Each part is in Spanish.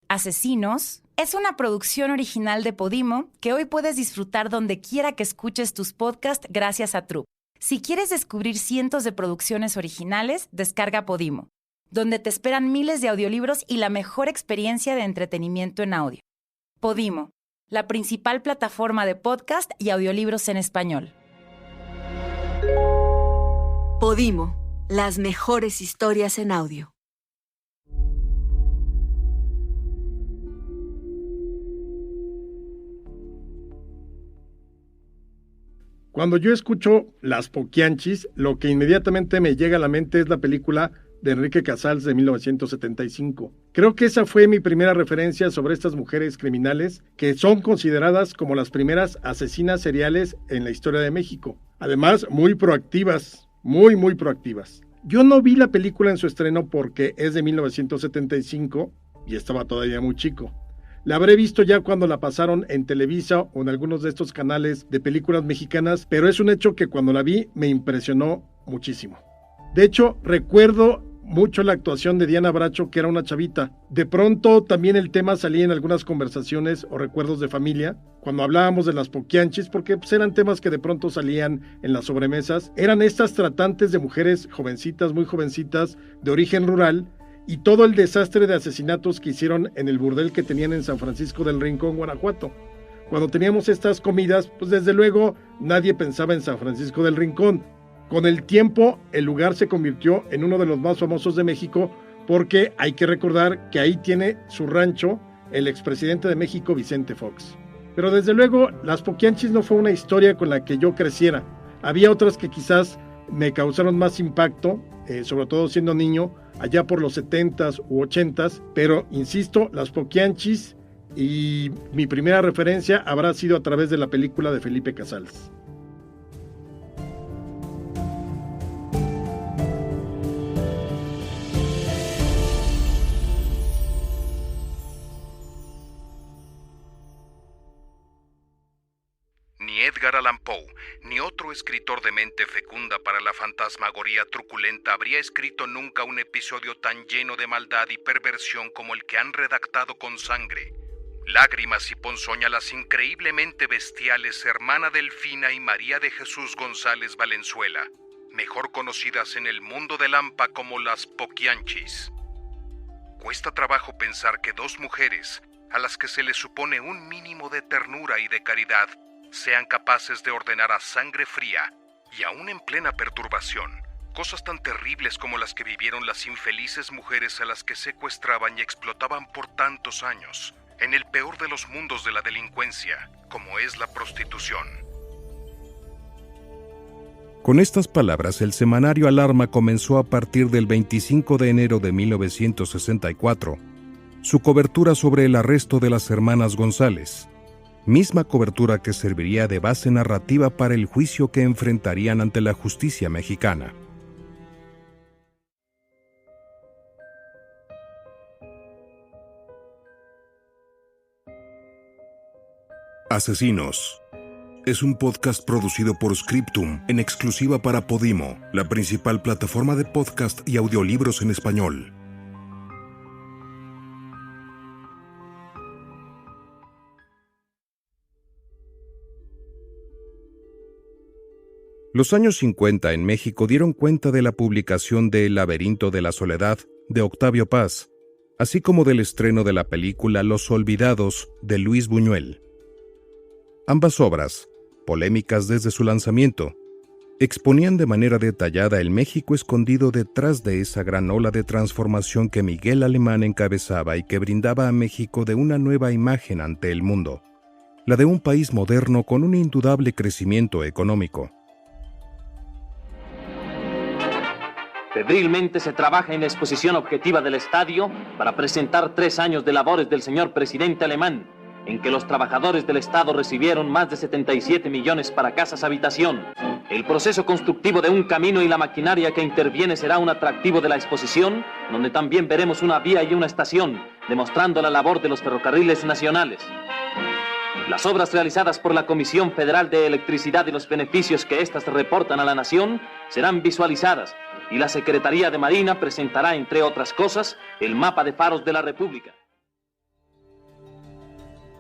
Asesinos es una producción original de Podimo que hoy puedes disfrutar donde quiera que escuches tus podcasts gracias a Troop. Si quieres descubrir cientos de producciones originales, descarga Podimo, donde te esperan miles de audiolibros y la mejor experiencia de entretenimiento en audio. Podimo, la principal plataforma de podcast y audiolibros en español. Podimo, las mejores historias en audio. Cuando yo escucho Las Poquianchis, lo que inmediatamente me llega a la mente es la película de Enrique Casals de 1975. Creo que esa fue mi primera referencia sobre estas mujeres criminales que son consideradas como las primeras asesinas seriales en la historia de México. Además, muy proactivas, muy proactivas. Yo no vi la película en su estreno porque es de 1975 y estaba todavía muy chico. La habré visto ya cuando la pasaron en Televisa o en algunos de estos canales de películas mexicanas, pero es un hecho que cuando la vi me impresionó muchísimo. De hecho, recuerdo mucho la actuación de Diana Bracho, que era una chavita. De pronto también el tema salía en algunas conversaciones o recuerdos de familia, cuando hablábamos de las Poquianchis, porque eran temas que de pronto salían en las sobremesas. Eran estas tratantes de mujeres jovencitas, muy jovencitas, de origen rural, y todo el desastre de asesinatos que hicieron en el burdel que tenían en San Francisco del Rincón, Guanajuato. Cuando teníamos estas comidas, pues desde luego nadie pensaba en San Francisco del Rincón. Con el tiempo, el lugar se convirtió en uno de los más famosos de México porque hay que recordar que ahí tiene su rancho el expresidente de México, Vicente Fox. Pero desde luego, Las Poquianchis no fue una historia con la que yo creciera. Había otras que quizás me causaron más impacto, sobre todo siendo niño, allá por los 70s u 80s, pero insisto, Las Poquianchis, y mi primera referencia habrá sido a través de la película de Felipe Casals. Ni Edgar Allan Poe, ni otro escritor de mente fecunda para la fantasmagoría truculenta habría escrito nunca un episodio tan lleno de maldad y perversión como el que han redactado con sangre, lágrimas y ponzoña las increíblemente bestiales Hermana Delfina y María de Jesús González Valenzuela, mejor conocidas en el mundo del hampa como las Poquianchis. Cuesta trabajo pensar que dos mujeres, a las que se les supone un mínimo de ternura y de caridad, sean capaces de ordenar a sangre fría y aún en plena perturbación cosas tan terribles como las que vivieron las infelices mujeres a las que secuestraban y explotaban por tantos años, en el peor de los mundos de la delincuencia, como es la prostitución. Con estas palabras, el semanario Alarma comenzó a partir del 25 de enero de 1964 su cobertura sobre el arresto de las hermanas González, misma cobertura que serviría de base narrativa para el juicio que enfrentarían ante la justicia mexicana. Asesinos es un podcast producido por Scriptum en exclusiva para Podimo, la principal plataforma de podcast y audiolibros en español. Los años 50 en México dieron cuenta de la publicación de El laberinto de la soledad, de Octavio Paz, así como del estreno de la película Los olvidados, de Luis Buñuel. Ambas obras, polémicas desde su lanzamiento, exponían de manera detallada el México escondido detrás de esa gran ola de transformación que Miguel Alemán encabezaba y que brindaba a México de una nueva imagen ante el mundo, la de un país moderno con un indudable crecimiento económico. Febrilmente se trabaja en la exposición objetiva del estadio para presentar 3 años de labores del señor presidente alemán, en que los trabajadores del Estado recibieron más de 77 millones para casas habitación. El proceso constructivo de un camino y la maquinaria que interviene será un atractivo de la exposición, donde también veremos una vía y una estación, demostrando la labor de los ferrocarriles nacionales. Las obras realizadas por la Comisión Federal de Electricidad y los beneficios que éstas reportan a la nación serán visualizadas, y la Secretaría de Marina presentará, entre otras cosas, el mapa de faros de la República.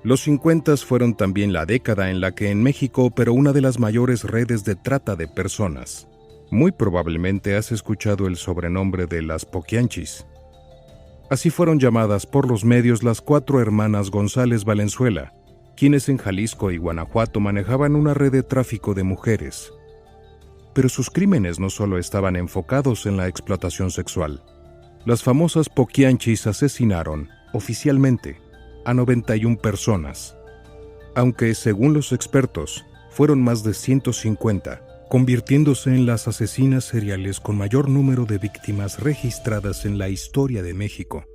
Los 50 fueron también la década en la que en México operó una de las mayores redes de trata de personas. Muy probablemente has escuchado el sobrenombre de las Poquianchis. Así fueron llamadas por los medios las 4 hermanas González Valenzuela, quienes en Jalisco y Guanajuato manejaban una red de tráfico de mujeres. Pero sus crímenes no solo estaban enfocados en la explotación sexual. Las famosas Poquianchis asesinaron, oficialmente, a 91 personas, aunque, según los expertos, fueron más de 150, convirtiéndose en las asesinas seriales con mayor número de víctimas registradas en la historia de México.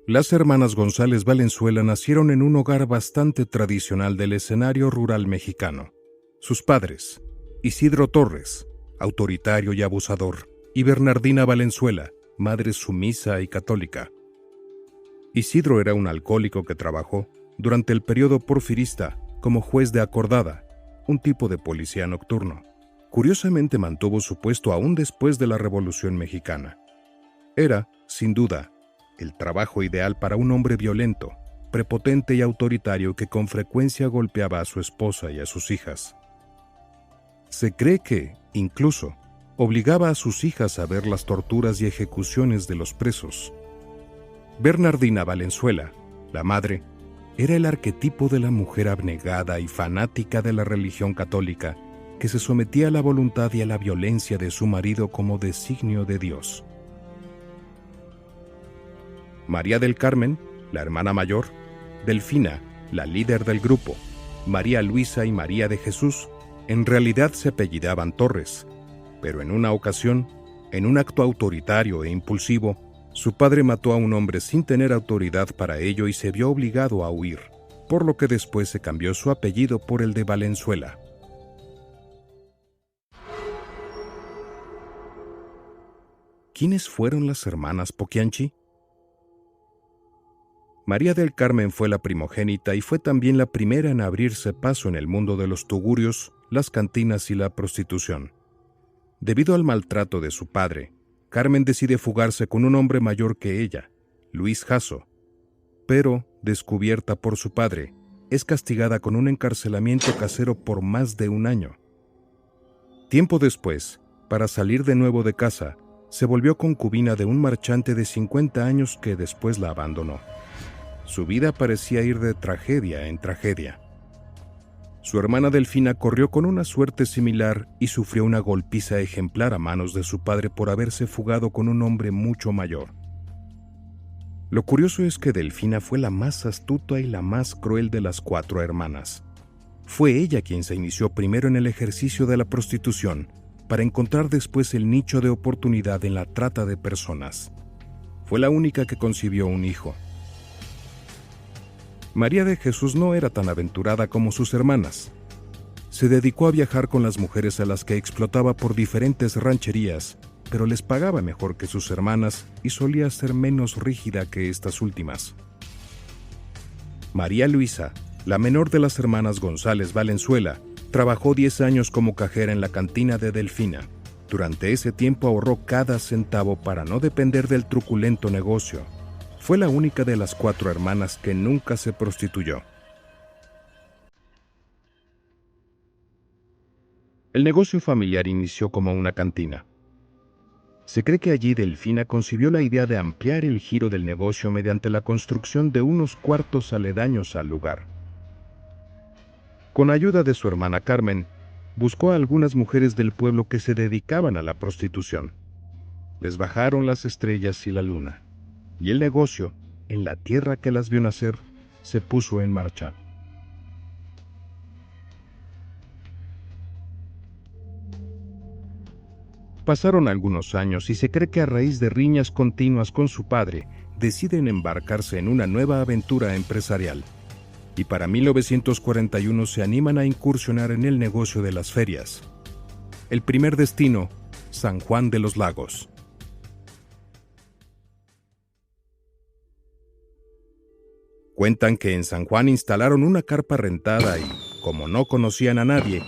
Las hermanas González Valenzuela nacieron en un hogar bastante tradicional del escenario rural mexicano. Sus padres, Isidro Torres, autoritario y abusador, y Bernardina Valenzuela, madre sumisa y católica. Isidro era un alcohólico que trabajó, durante el periodo porfirista, como juez de acordada, un tipo de policía nocturno. Curiosamente mantuvo su puesto aún después de la Revolución Mexicana. Era, sin duda, el trabajo ideal para un hombre violento, prepotente y autoritario que con frecuencia golpeaba a su esposa y a sus hijas. Se cree que, incluso, obligaba a sus hijas a ver las torturas y ejecuciones de los presos. Bernardina Valenzuela, la madre, era el arquetipo de la mujer abnegada y fanática de la religión católica que se sometía a la voluntad y a la violencia de su marido como designio de Dios. María del Carmen, la hermana mayor, Delfina, la líder del grupo, María Luisa y María de Jesús, en realidad se apellidaban Torres, pero en una ocasión, en un acto autoritario e impulsivo, su padre mató a un hombre sin tener autoridad para ello y se vio obligado a huir, por lo que después se cambió su apellido por el de Valenzuela. ¿Quiénes fueron las hermanas Poquianchi? María del Carmen fue la primogénita y fue también la primera en abrirse paso en el mundo de los tugurios, las cantinas y la prostitución. Debido al maltrato de su padre, Carmen decide fugarse con un hombre mayor que ella, Luis Jasso, pero, descubierta por su padre, es castigada con un encarcelamiento casero por más de 1 año. Tiempo después, para salir de nuevo de casa, se volvió concubina de un marchante de 50 años que después la abandonó. Su vida parecía ir de tragedia en tragedia. Su hermana Delfina corrió con una suerte similar y sufrió una golpiza ejemplar a manos de su padre por haberse fugado con un hombre mucho mayor. Lo curioso es que Delfina fue la más astuta y la más cruel de las 4 hermanas. Fue ella quien se inició primero en el ejercicio de la prostitución, para encontrar después el nicho de oportunidad en la trata de personas. Fue la única que concibió un hijo. María de Jesús no era tan aventurada como sus hermanas. Se dedicó a viajar con las mujeres a las que explotaba por diferentes rancherías, pero les pagaba mejor que sus hermanas y solía ser menos rígida que estas últimas. María Luisa, la menor de las hermanas González Valenzuela, trabajó 10 años como cajera en la cantina de Delfina. Durante ese tiempo ahorró cada centavo para no depender del truculento negocio. Fue la única de las 4 hermanas que nunca se prostituyó. El negocio familiar inició como una cantina. Se cree que allí Delfina concibió la idea de ampliar el giro del negocio mediante la construcción de unos cuartos aledaños al lugar. Con ayuda de su hermana Carmen, buscó a algunas mujeres del pueblo que se dedicaban a la prostitución. Les bajaron las estrellas y la luna, y el negocio, en la tierra que las vio nacer, se puso en marcha. Pasaron algunos años y se cree que a raíz de riñas continuas con su padre, deciden embarcarse en una nueva aventura empresarial. Y para 1941 se animan a incursionar en el negocio de las ferias. El primer destino, San Juan de los Lagos. Cuentan que en San Juan instalaron una carpa rentada y, como no conocían a nadie,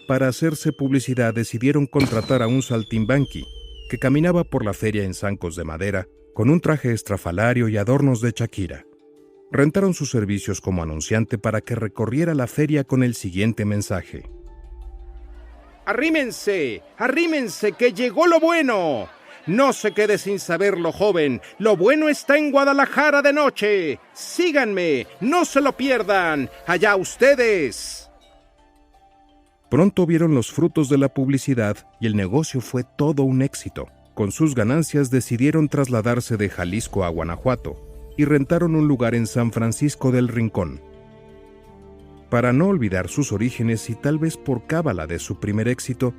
para hacerse publicidad decidieron contratar a un saltimbanqui que caminaba por la feria en zancos de madera con un traje estrafalario y adornos de Shakira. Rentaron sus servicios como anunciante para que recorriera la feria con el siguiente mensaje: ¡Arrímense! ¡Arrímense, que llegó lo bueno! No se quede sin saberlo, joven. Lo bueno está en Guadalajara de noche. Síganme, no se lo pierdan. Allá ustedes. Pronto vieron los frutos de la publicidad y el negocio fue todo un éxito. Con sus ganancias decidieron trasladarse de Jalisco a Guanajuato y rentaron un lugar en San Francisco del Rincón. Para no olvidar sus orígenes y tal vez por cábala de su primer éxito,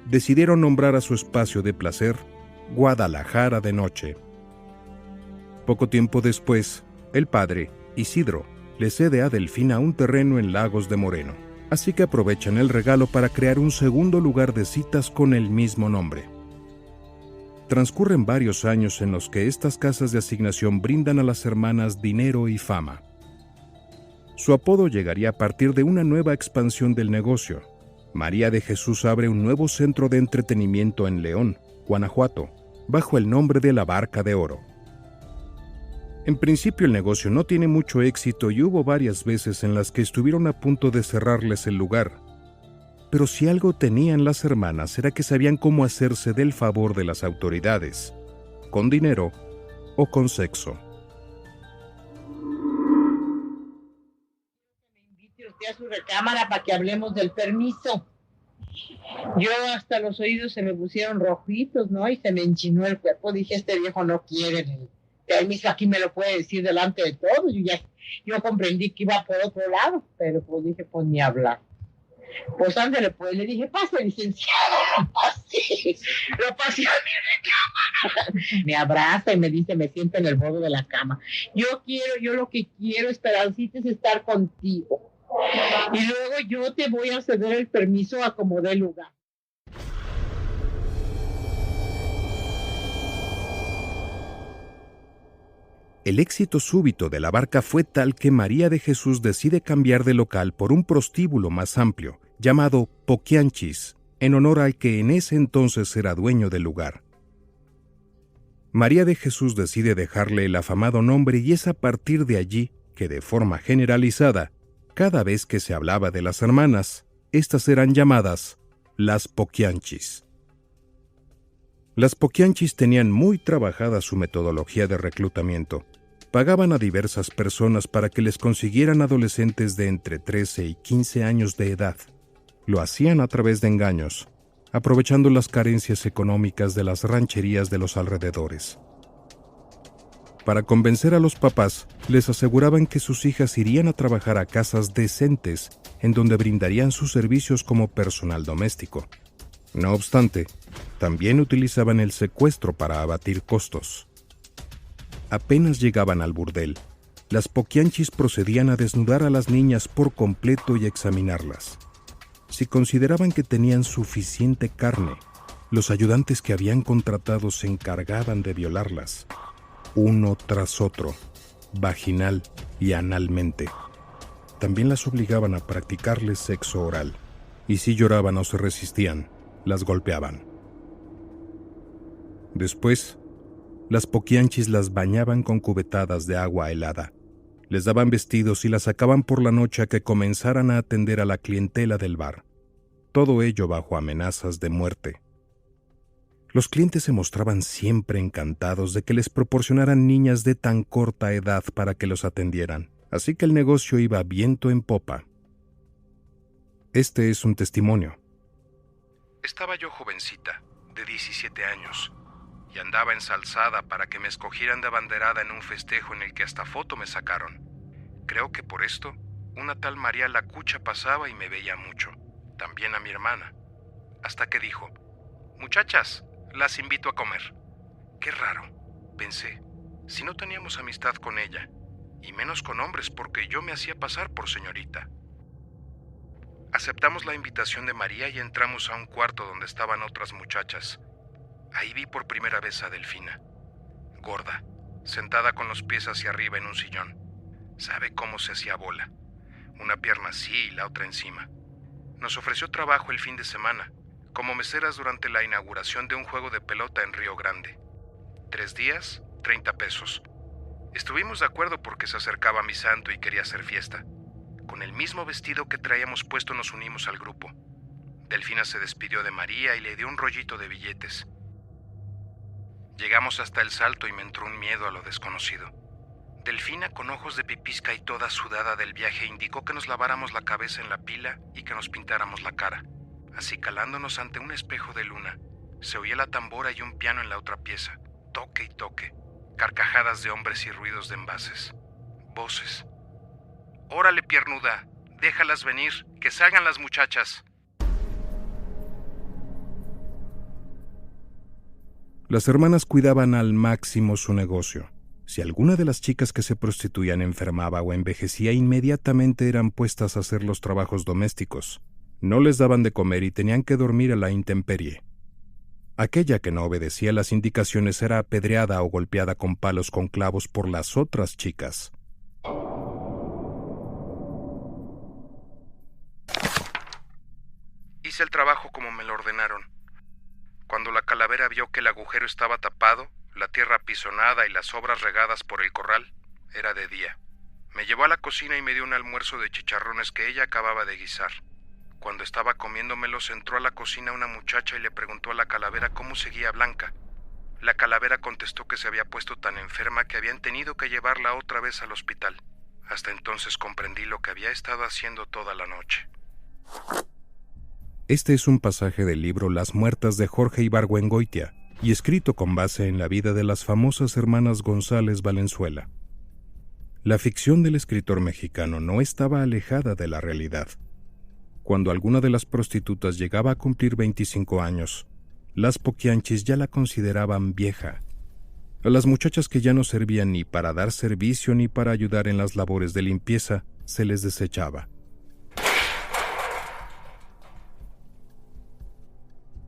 decidieron nombrar a su espacio de placer Guadalajara de noche. Poco tiempo después, el padre, Isidro, le cede a Delfina un terreno en Lagos de Moreno, así que aprovechan el regalo para crear un segundo lugar de citas con el mismo nombre. Transcurren varios años en los que estas casas de asignación brindan a las hermanas dinero y fama. Su apodo llegaría a partir de una nueva expansión del negocio. María de Jesús abre un nuevo centro de entretenimiento en León, Guanajuato, bajo el nombre de La Barca de Oro. En principio el negocio no tiene mucho éxito y hubo varias veces en las que estuvieron a punto de cerrarles el lugar. Pero si algo tenían las hermanas era que sabían cómo hacerse del favor de las autoridades, con dinero o con sexo. A su recámara para que hablemos del permiso. Yo hasta los oídos se me pusieron rojitos, ¿no? Y se me enchinó el cuerpo. Dije, este viejo no quiere el permiso, aquí me lo puede decir delante de todos. Yo comprendí que iba por otro lado, pero pues dije, pues ni hablar. Pues ándale, pues le dije, pase, licenciado, lo pasé a mi recámara. Me abraza y me dice, me siento en el borde de la cama. Yo lo que quiero, Esperancita, es estar contigo. Y luego yo te voy a ceder el permiso a como dé lugar. El éxito súbito de La Barca fue tal que María de Jesús decide cambiar de local por un prostíbulo más amplio, llamado Poquianchis, en honor al que en ese entonces era dueño del lugar. María de Jesús decide dejarle el afamado nombre y es a partir de allí que, de forma generalizada, cada vez que se hablaba de las hermanas, estas eran llamadas las Poquianchis. Las Poquianchis tenían muy trabajada su metodología de reclutamiento. Pagaban a diversas personas para que les consiguieran adolescentes de entre 13 y 15 años de edad. Lo hacían a través de engaños, aprovechando las carencias económicas de las rancherías de los alrededores. Para convencer a los papás, les aseguraban que sus hijas irían a trabajar a casas decentes en donde brindarían sus servicios como personal doméstico. No obstante, también utilizaban el secuestro para abatir costos. Apenas llegaban al burdel, las Poquianchis procedían a desnudar a las niñas por completo y examinarlas. Si consideraban que tenían suficiente carne, los ayudantes que habían contratado se encargaban de violarlas, uno tras otro, vaginal y analmente. También las obligaban a practicarles sexo oral, y si lloraban o se resistían, las golpeaban. Después, las Poquianchis las bañaban con cubetadas de agua helada, les daban vestidos y las sacaban por la noche a que comenzaran a atender a la clientela del bar, todo ello bajo amenazas de muerte. Los clientes se mostraban siempre encantados de que les proporcionaran niñas de tan corta edad para que los atendieran, así que el negocio iba viento en popa. Este es un testimonio. Estaba yo jovencita, de 17 años, y andaba ensalzada para que me escogieran de abanderada en un festejo en el que hasta foto me sacaron. Creo que por esto, una tal María Lacucha pasaba y me veía mucho, también a mi hermana, hasta que dijo, «Muchachas, las invito a comer». Qué raro, pensé, si no teníamos amistad con ella, y menos con hombres porque yo me hacía pasar por señorita. Aceptamos la invitación de María y entramos a un cuarto donde estaban otras muchachas. Ahí vi por primera vez a Delfina, gorda, sentada con los pies hacia arriba en un sillón. Sabe cómo se hacía bola, una pierna así y la otra encima. Nos ofreció trabajo el fin de semana, como meseras durante la inauguración de un juego de pelota en Río Grande. 3 días, 30 pesos. Estuvimos de acuerdo porque se acercaba mi santo y quería hacer fiesta. Con el mismo vestido que traíamos puesto nos unimos al grupo. Delfina se despidió de María y le dio un rollito de billetes. Llegamos hasta el salto y me entró un miedo a lo desconocido. Delfina, con ojos de pipisca y toda sudada del viaje, indicó que nos laváramos la cabeza en la pila y que nos pintáramos la cara. Así, calándonos ante un espejo de luna, se oía la tambora y un piano en la otra pieza. Toque y toque. Carcajadas de hombres y ruidos de envases. Voces. «Órale, piernuda, déjalas venir, que salgan las muchachas». Las hermanas cuidaban al máximo su negocio. Si alguna de las chicas que se prostituían enfermaba o envejecía, inmediatamente eran puestas a hacer los trabajos domésticos. No les daban de comer y tenían que dormir a la intemperie. Aquella que no obedecía las indicaciones era apedreada o golpeada con palos con clavos por las otras chicas. Hice el trabajo como me lo ordenaron. Cuando la calavera vio que el agujero estaba tapado, la tierra apisonada y las sobras regadas por el corral, era de día. Me llevó a la cocina y me dio un almuerzo de chicharrones que ella acababa de guisar. Cuando estaba comiéndomelos, entró a la cocina una muchacha y le preguntó a la calavera cómo seguía Blanca. La calavera contestó que se había puesto tan enferma que habían tenido que llevarla otra vez al hospital. Hasta entonces comprendí lo que había estado haciendo toda la noche. Este es un pasaje del libro Las muertas de Jorge Ibargüengoitia y escrito con base en la vida de las famosas hermanas González Valenzuela. La ficción del escritor mexicano no estaba alejada de la realidad. Cuando alguna de las prostitutas llegaba a cumplir 25 años, las poquianchis ya la consideraban vieja. A las muchachas que ya no servían ni para dar servicio ni para ayudar en las labores de limpieza, se les desechaba.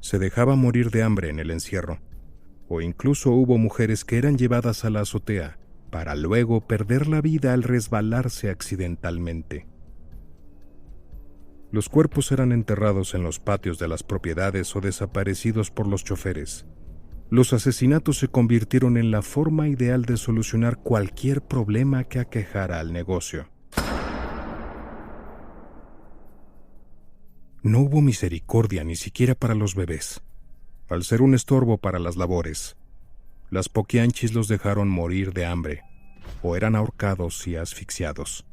Se dejaba morir de hambre en el encierro, o incluso hubo mujeres que eran llevadas a la azotea para luego perder la vida al resbalarse accidentalmente. Los cuerpos eran enterrados en los patios de las propiedades o desaparecidos por los choferes. Los asesinatos se convirtieron en la forma ideal de solucionar cualquier problema que aquejara al negocio. No hubo misericordia ni siquiera para los bebés. Al ser un estorbo para las labores, las poquianchis los dejaron morir de hambre o eran ahorcados y asfixiados.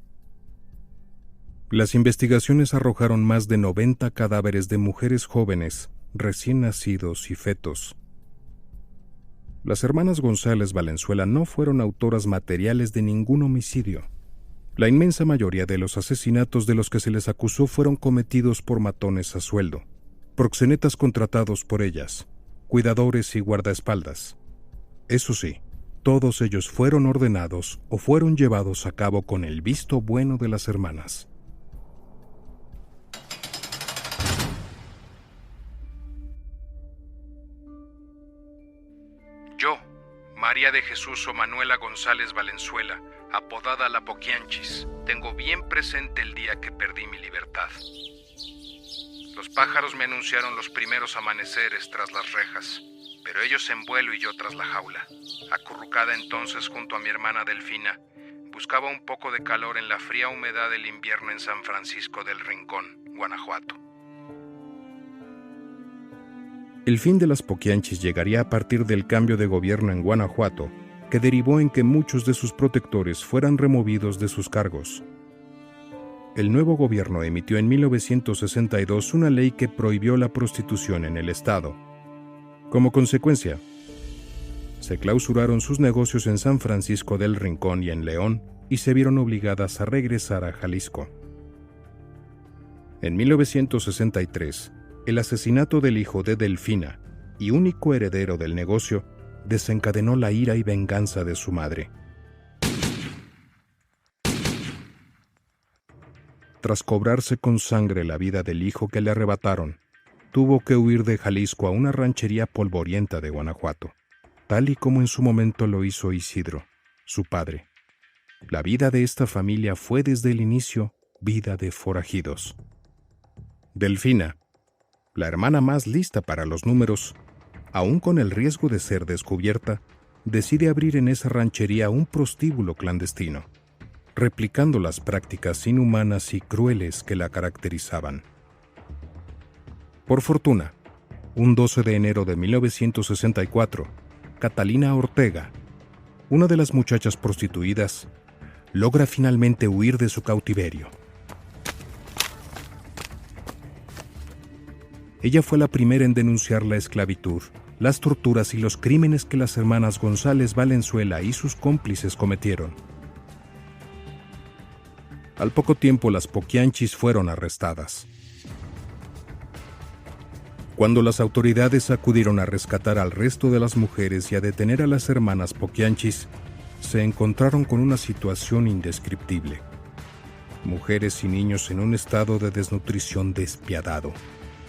Las investigaciones arrojaron más de 90 cadáveres de mujeres jóvenes, recién nacidos y fetos. Las hermanas González Valenzuela no fueron autoras materiales de ningún homicidio. La inmensa mayoría de los asesinatos de los que se les acusó fueron cometidos por matones a sueldo, proxenetas contratados por ellas, cuidadores y guardaespaldas. Eso sí, todos ellos fueron ordenados o fueron llevados a cabo con el visto bueno de las hermanas. Yo, María de Jesús o Manuela González Valenzuela, apodada La Poquianchis, tengo bien presente el día que perdí mi libertad. Los pájaros me anunciaron los primeros amaneceres tras las rejas, pero ellos en vuelo y yo tras la jaula. Acurrucada entonces junto a mi hermana Delfina, buscaba un poco de calor en la fría humedad del invierno en San Francisco del Rincón, Guanajuato. El fin de las poquianchis llegaría a partir del cambio de gobierno en Guanajuato, que derivó en que muchos de sus protectores fueran removidos de sus cargos. El nuevo gobierno emitió en 1962 una ley que prohibió la prostitución en el estado. Como consecuencia, se clausuraron sus negocios en San Francisco del Rincón y en León y se vieron obligadas a regresar a Jalisco. En 1963, el asesinato del hijo de Delfina y único heredero del negocio desencadenó la ira y venganza de su madre. Tras cobrarse con sangre la vida del hijo que le arrebataron, tuvo que huir de Jalisco a una ranchería polvorienta de Guanajuato, tal y como en su momento lo hizo Isidro, su padre. La vida de esta familia fue desde el inicio vida de forajidos. Delfina, la hermana más lista para los números, aún con el riesgo de ser descubierta, decide abrir en esa ranchería un prostíbulo clandestino, replicando las prácticas inhumanas y crueles que la caracterizaban. Por fortuna, un 12 de enero de 1964, Catalina Ortega, una de las muchachas prostituidas, logra finalmente huir de su cautiverio. Ella fue la primera en denunciar la esclavitud, las torturas y los crímenes que las hermanas González Valenzuela y sus cómplices cometieron. Al poco tiempo, las Poquianchis fueron arrestadas. Cuando las autoridades acudieron a rescatar al resto de las mujeres y a detener a las hermanas Poquianchis, se encontraron con una situación indescriptible. Mujeres y niños en un estado de desnutrición despiadado.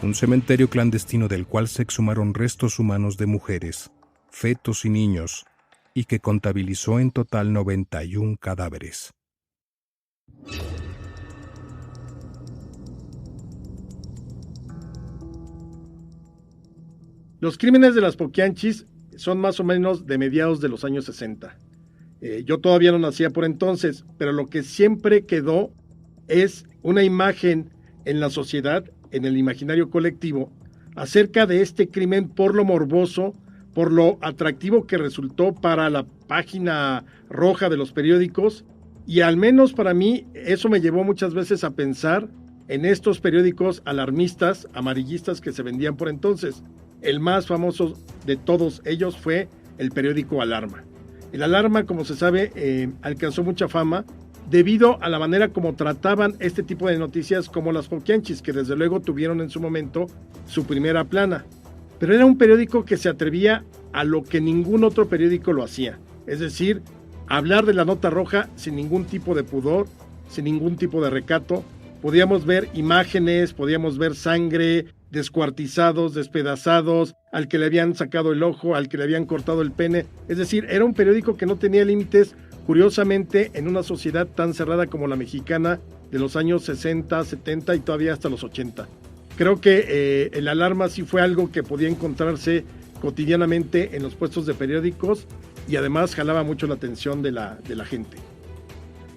Un cementerio clandestino del cual se exhumaron restos humanos de mujeres, fetos y niños, y que contabilizó en total 91 cadáveres. Los crímenes de las Poquianchis son más o menos de mediados de los años 60. Yo todavía no nacía por entonces, pero lo que siempre quedó es una imagen en la sociedad, en el imaginario colectivo, acerca de este crimen por lo morboso, por lo atractivo que resultó para la página roja de los periódicos, y al menos para mí eso me llevó muchas veces a pensar en estos periódicos alarmistas, amarillistas que se vendían por entonces. El más famoso de todos ellos fue el periódico Alarma. El Alarma, como se sabe, alcanzó mucha fama debido a la manera como trataban este tipo de noticias como las Poquianchis, que desde luego tuvieron en su momento su primera plana. Pero era un periódico que se atrevía a lo que ningún otro periódico lo hacía. Es decir, hablar de la nota roja sin ningún tipo de pudor, sin ningún tipo de recato. Podíamos ver imágenes, podíamos ver sangre, descuartizados, despedazados, al que le habían sacado el ojo, al que le habían cortado el pene. Es decir, era un periódico que no tenía límites, curiosamente, en una sociedad tan cerrada como la mexicana de los años 60, 70 y todavía hasta los 80. Creo que el Alarma sí fue algo que podía encontrarse cotidianamente en los puestos de periódicos y además jalaba mucho la atención de la gente.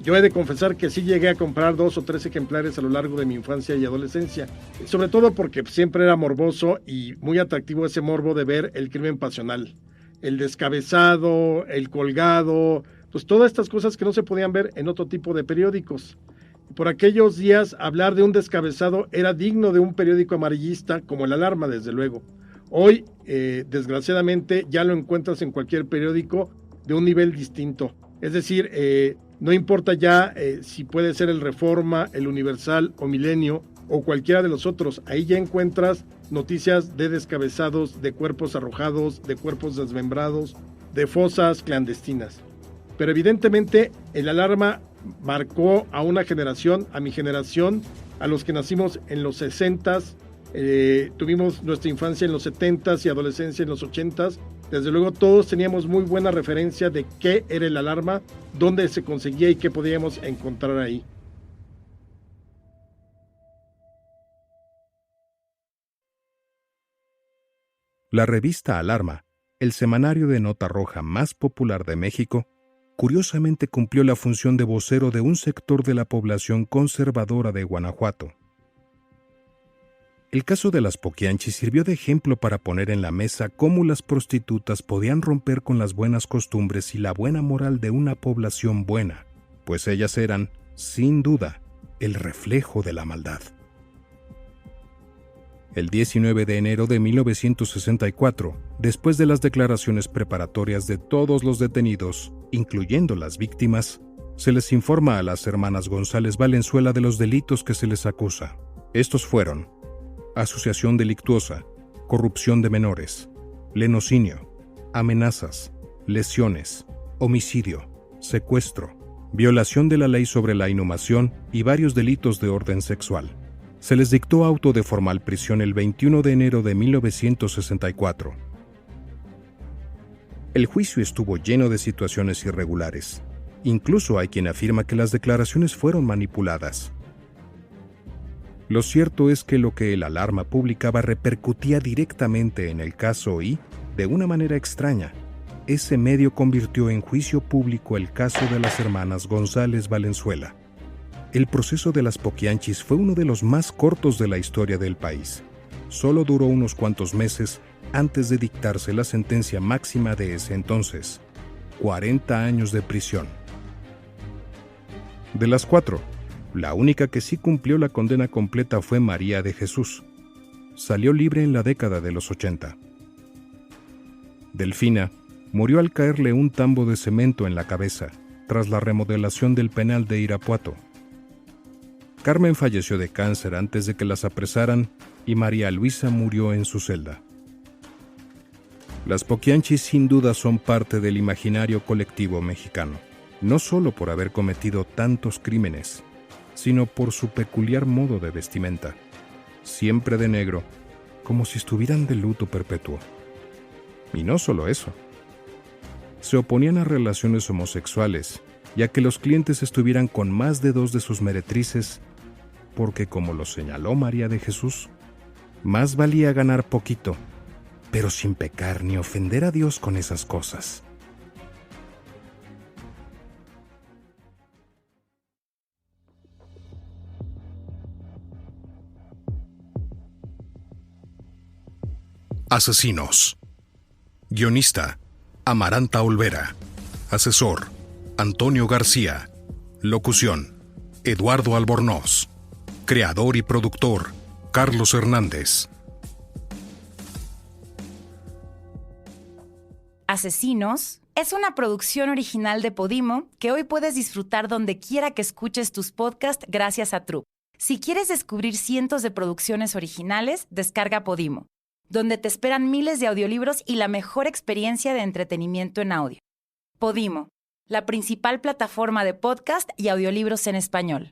Yo he de confesar que sí llegué a comprar 2 o 3 ejemplares a lo largo de mi infancia y adolescencia, sobre todo porque siempre era morboso y muy atractivo ese morbo de ver el crimen pasional, el descabezado, el colgado, pues todas estas cosas que no se podían ver en otro tipo de periódicos. Por aquellos días hablar de un descabezado era digno de un periódico amarillista como el Alarma, desde luego. Hoy, desgraciadamente, ya lo encuentras en cualquier periódico de un nivel distinto. Es decir, no importa ya si puede ser el Reforma, el Universal o Milenio o cualquiera de los otros. Ahí ya encuentras noticias de descabezados, de cuerpos arrojados, de cuerpos desmembrados, de fosas clandestinas. Pero evidentemente el Alarma marcó a una generación, a mi generación, a los que nacimos en los 60s, tuvimos nuestra infancia en los 70s y adolescencia en los 80s. Desde luego todos teníamos muy buena referencia de qué era el Alarma, dónde se conseguía y qué podíamos encontrar ahí. La revista Alarma, el semanario de nota roja más popular de México, curiosamente cumplió la función de vocero de un sector de la población conservadora de Guanajuato. El caso de las Poquianchis sirvió de ejemplo para poner en la mesa cómo las prostitutas podían romper con las buenas costumbres y la buena moral de una población buena, pues ellas eran, sin duda, el reflejo de la maldad. El 19 de enero de 1964, después de las declaraciones preparatorias de todos los detenidos, incluyendo las víctimas, se les informa a las hermanas González Valenzuela de los delitos que se les acusa. Estos fueron asociación delictuosa, corrupción de menores, lenocinio, amenazas, lesiones, homicidio, secuestro, violación de la ley sobre la inhumación y varios delitos de orden sexual. Se les dictó auto de formal prisión el 21 de enero de 1964. El juicio estuvo lleno de situaciones irregulares. Incluso hay quien afirma que las declaraciones fueron manipuladas. Lo cierto es que lo que el Alarma publicaba repercutía directamente en el caso y, de una manera extraña, ese medio convirtió en juicio público el caso de las hermanas González Valenzuela. El proceso de las Poquianchis fue uno de los más cortos de la historia del país. Solo duró unos cuantos meses antes de dictarse la sentencia máxima de ese entonces: 40 años de prisión. De las 4, la única que sí cumplió la condena completa fue María de Jesús. Salió libre en la década de los 80. Delfina murió al caerle un tambo de cemento en la cabeza, tras la remodelación del penal de Irapuato. Carmen falleció de cáncer antes de que las apresaran y María Luisa murió en su celda. Las Poquianchis sin duda son parte del imaginario colectivo mexicano, no solo por haber cometido tantos crímenes, sino por su peculiar modo de vestimenta, siempre de negro, como si estuvieran de luto perpetuo. Y no solo eso. Se oponían a relaciones homosexuales, ya que los clientes estuvieran con más de 2 de sus meretrices, porque, como lo señaló María de Jesús, más valía ganar poquito, pero sin pecar ni ofender a Dios con esas cosas. Asesinos. Guionista: Amaranta Olvera. Asesor: Antonio García. Locución: Eduardo Albornoz. Creador y productor: Carlos Hernández. Asesinos es una producción original de Podimo que hoy puedes disfrutar donde quiera que escuches tus podcasts gracias a Troop. Si quieres descubrir cientos de producciones originales, descarga Podimo, donde te esperan miles de audiolibros y la mejor experiencia de entretenimiento en audio. Podimo, la principal plataforma de podcast y audiolibros en español.